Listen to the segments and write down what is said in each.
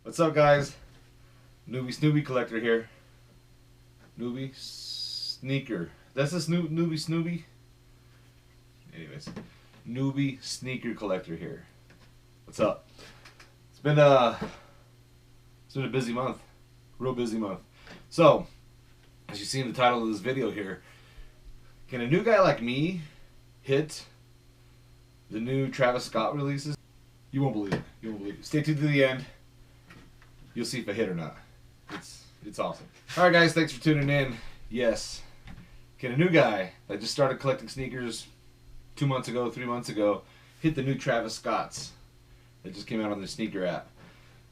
What's up, guys? Newbie collector here. Newbie sneaker. That's this Newbie Snoopy. Anyways, Newbie sneaker collector here. What's up? It's been a busy month, real busy month. So, as you see in the title of this video here, can a new guy like me hit the new Travis Scott releases? You won't believe it. You won't believe it. Stay tuned to the end. You'll see if I hit or not. It's awesome. Alright guys, thanks for tuning in. Yes. Can a new guy that just started collecting sneakers 2 months ago, 3 months ago, hit the new Travis Scotts that just came out on the sneaker app?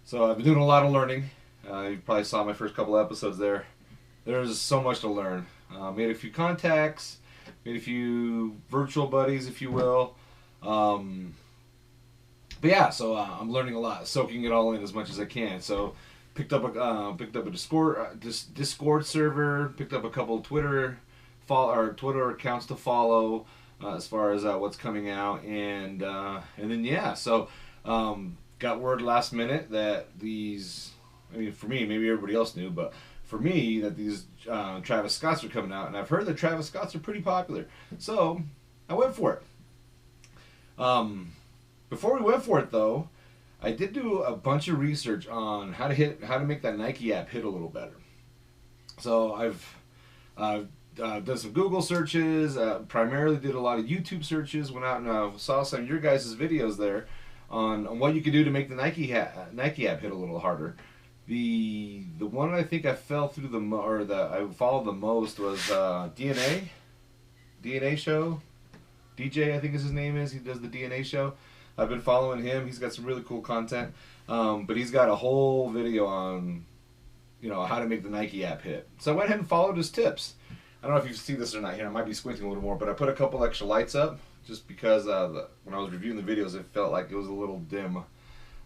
So I've been doing a lot of learning. You probably saw my first couple episodes there. There's so much to learn. Made a few contacts, made a few virtual buddies, if you will. But yeah, so I'm learning a lot, soaking it all in as much as I can. So picked up a Discord server, picked up a couple of Twitter accounts to follow as far as what's coming out, and then yeah, so got word last minute that these, I mean, for me, maybe everybody else knew, but for me, that these Travis Scotts are coming out, and I've heard that Travis Scotts are pretty popular, so I went for it. Before we went for it, though, I did do a bunch of research on how to make that Nike app hit a little better. So I've done some Google searches, primarily did a lot of YouTube searches, went out and saw some of your guys' videos there on what you could do to make the Nike app hit a little harder. The one I think I fell through I followed the most was DNA Show. DJ, I think is his name is. He does the DNA Show. I've been following him. He's got some really cool content, but he's got a whole video on, how to make the Nike app hit. So I went ahead and followed his tips. I don't know if you see this or not here. I might be squinting a little more, but I put a couple extra lights up just because when I was reviewing the videos, it felt like it was a little dim.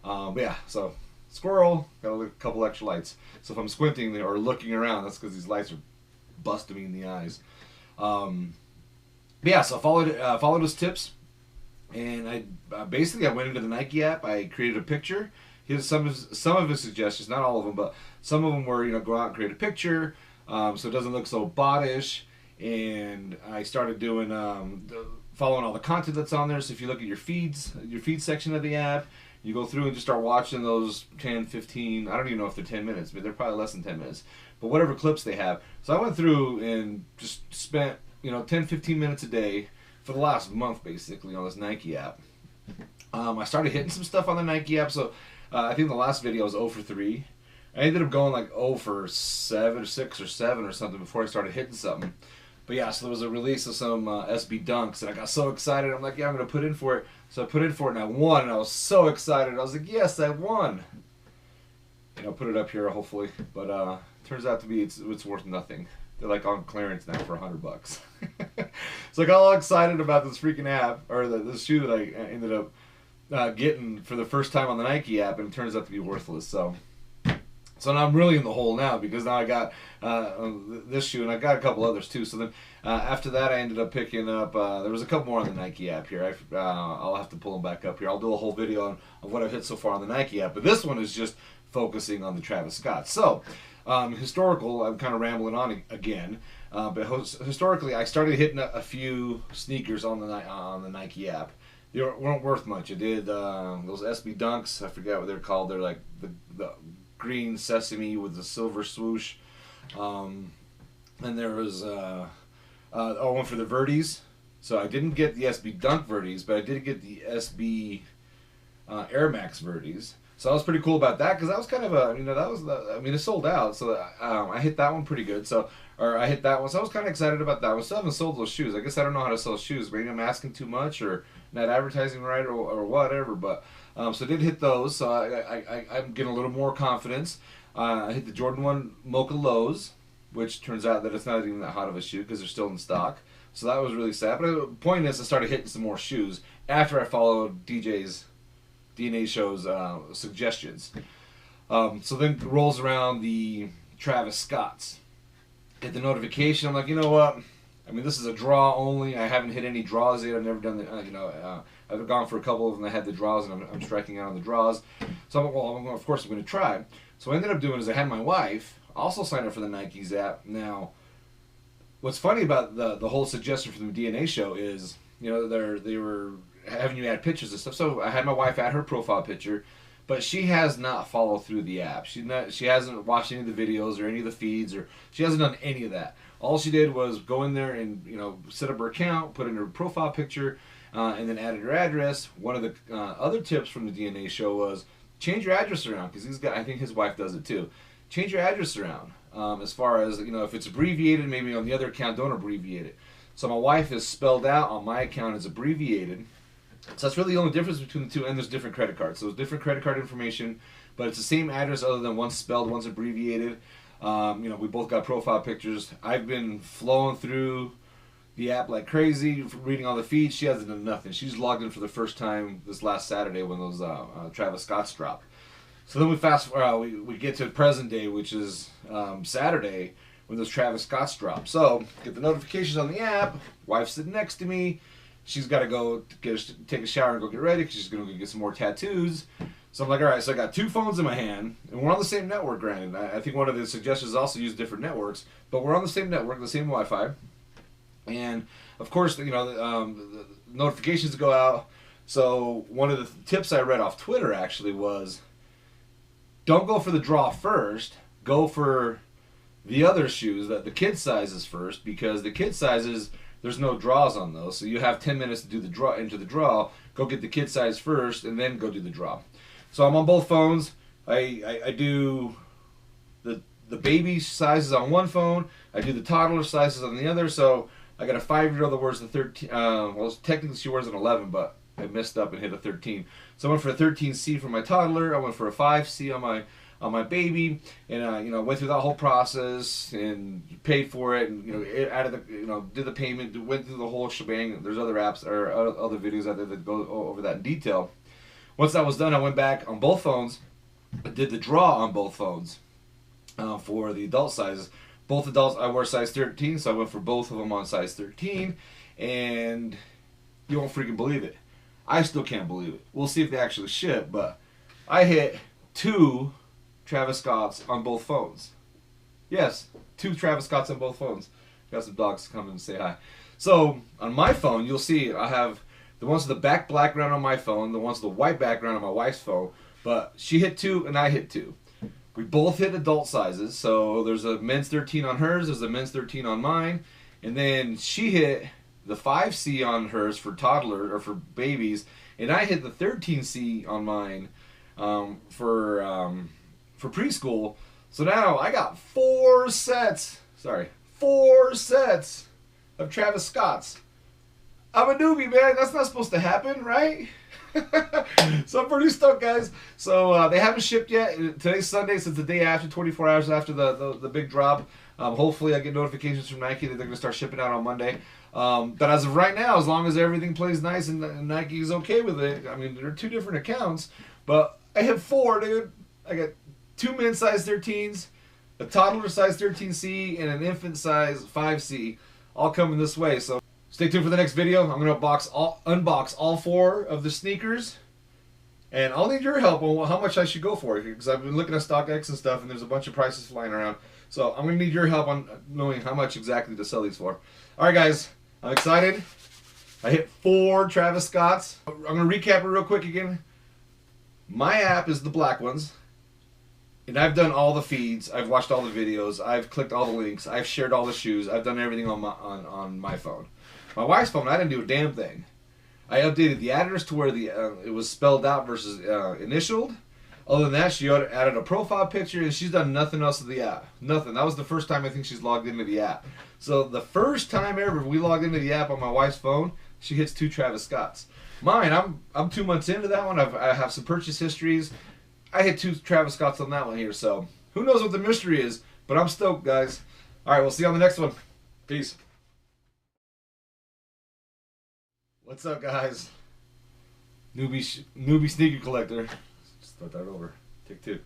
But yeah, so squirrel, got a couple extra lights. So if I'm squinting or looking around, that's because these lights are busting me in the eyes. But yeah, so I followed his tips. And I went into the Nike app. I created a picture. Here's some of his suggestions, not all of them, but some of them were, go out and create a picture, so it doesn't look so bot-ish. And I started doing following all the content that's on there. So if you look at your feed section of the app, you go through and just start watching those 10, 15. I don't even know if they're 10 minutes, but they're probably less than 10 minutes. But whatever clips they have. So I went through and just spent 10, 15 minutes a day for the last month, basically, on this Nike app. I started hitting some stuff on the Nike app, so I think the last video was 0 for 3. I ended up going like 0 for 7 or 6 or 7 or something before I started hitting something. But yeah, so there was a release of some SB Dunks, and I got so excited. I'm like, yeah, I'm going to put in for it. So I put in for it, and I won, and I was so excited. I was like, yes, I won. And I'll put it up here, hopefully. But turns out to be it's worth nothing. They're like on clearance now for $100. So I got all excited about this freaking app, or this shoe that I ended up getting for the first time on the Nike app, and it turns out to be worthless. So now I'm really in the hole now, because now I got this shoe, and I got a couple others too. So then after that, I ended up picking up, there was a couple more on the Nike app here. I'll have to pull them back up here. I'll do a whole video on what I've hit so far on the Nike app, but this one is just focusing on the Travis Scott. So historical, I'm kind of rambling on again, but historically, I started hitting a few sneakers on the Nike app. They weren't worth much. I did those SB Dunks. I forget what they're called. They're like the green sesame with the silver swoosh. And there was one for the Verdes. So I didn't get the SB Dunk Verdes, but I did get the SB Air Max Verdes. So I was pretty cool about that, because that was kind of it sold out. So I hit that one pretty good. I hit that one. So I was kind of excited about that one. Still haven't sold those shoes. I guess I don't know how to sell shoes. Maybe I'm asking too much, or not advertising right, or whatever. But so I did hit those. So I'm getting a little more confidence. I hit the Jordan 1 Mocha Lows, which turns out that it's not even that hot of a shoe, because they're still in stock. So that was really sad. But the point is, I started hitting some more shoes after I followed DNA Show's suggestions. So then rolls around the Travis Scotts. Hit the notification. I'm like, you know what? I mean, this is a draw only. I haven't hit any draws yet. I've never done the, I've gone for a couple of them that had the draws, and I'm striking out on the draws. So, of course, I'm going to try. So what I ended up doing is I had my wife also sign up for the Nike's app. Now, what's funny about the whole suggestion from the DNA show is, they were having you add pictures and stuff. So I had my wife add her profile picture, but she has not followed through the app. She hasn't watched any of the videos or any of the feeds, or she hasn't done any of that. All she did was go in there and set up her account, put in her profile picture, and then added her address. One of the other tips from the DNA show was change your address around, because I think his wife does it too. Change your address around. As far as if it's abbreviated, maybe on the other account don't abbreviate it. So my wife is spelled out on my account as abbreviated. So that's really the only difference between the two, and there's different credit cards. So it's different credit card information, but it's the same address other than one's spelled, one's abbreviated. We both got profile pictures. I've been flowing through the app like crazy, reading all the feeds. She hasn't done nothing. She's logged in for the first time this last Saturday when those Travis Scott's dropped. So then we get to present day, which is Saturday, when those Travis Scott's drop. So get the notifications on the app. Wife's sitting next to me. She's got to go take a shower and go get ready because she's going to go get some more tattoos. So I'm like, all right, so I got two phones in my hand, and we're on the same network, granted. I think one of the suggestions is also use different networks, but we're on the same network, the same Wi-Fi. And, of course, the notifications go out. So one of the tips I read off Twitter, actually, was don't go for the draw first. Go for the other shoes, the kid sizes first, because the kid sizes, there's no draws on those. So you have 10 minutes to do the draw, into the draw. Go get the kid size first, and then go do the draw. So I'm on both phones. I do the baby sizes on one phone. I do the toddler sizes on the other. So I got a 5-year-old that wears the 13. Well, technically she wears an 11, but I messed up and hit a 13. So I went for a 13C for my toddler. I went for a 5C on my baby, and went through that whole process and paid for it, and added the did the payment, went through the whole shebang. There's other apps or other videos out there that go over that in detail. Once that was done, I went back on both phones, did the draw on both phones for the adult sizes. Both adults, I wear size 13, so I went for both of them on size 13, and you won't freaking believe it. I still can't believe it. We'll see if they actually ship, but I hit 2 Travis Scotts on both phones. Yes, 2 Travis Scotts on both phones. Got some dogs to come and say hi. So on my phone, you'll see I have the ones with the back background on my phone, the ones with the white background on my wife's phone. But she hit 2 and I hit 2. We both hit adult sizes. So there's a men's 13 on hers, there's a men's 13 on mine, and then she hit the 5C on hers for toddler or for babies, and I hit the 13C on mine for preschool. So now I got 4 sets of Travis Scotts. I'm a newbie, man. That's not supposed to happen, right? So I'm pretty stoked, guys. So they haven't shipped yet. Today's Sunday, so it's the day after, 24 hours after the big drop. Hopefully I get notifications from Nike that they're going to start shipping out on Monday. But as of right now, as long as everything plays nice and Nike is okay with it, I mean, there are 2 different accounts, but I have 4, dude. I got 2 men's size 13s, a toddler size 13C, and an infant size 5C, all coming this way. So stay tuned for the next video. I'm going to unbox all 4 of the sneakers, and I'll need your help on how much I should go for it, because I've been looking at StockX and stuff, and there's a bunch of prices flying around. So I'm going to need your help on knowing how much exactly to sell these for. All right, guys, I'm excited. I hit 4 Travis Scotts. I'm going to recap it real quick again. My app is the black ones. And I've done all the feeds, I've watched all the videos, I've clicked all the links, I've shared all the shoes, I've done everything on my phone. My wife's phone, I didn't do a damn thing. I updated the address to where it was spelled out versus initialed. Other than that, she added a profile picture, and she's done nothing else with the app. Nothing. That was the first time I think she's logged into the app. So the first time ever we logged into the app on my wife's phone, she hits 2 Travis Scotts. Mine, I'm 2 months into that one. I have some purchase histories. I hit 2 Travis Scotts on that one here, so who knows what the mystery is, but I'm stoked, guys. All right, we'll see you on the next one. Peace. What's up, guys? Newbie sneaker collector. Start that over. Take 2.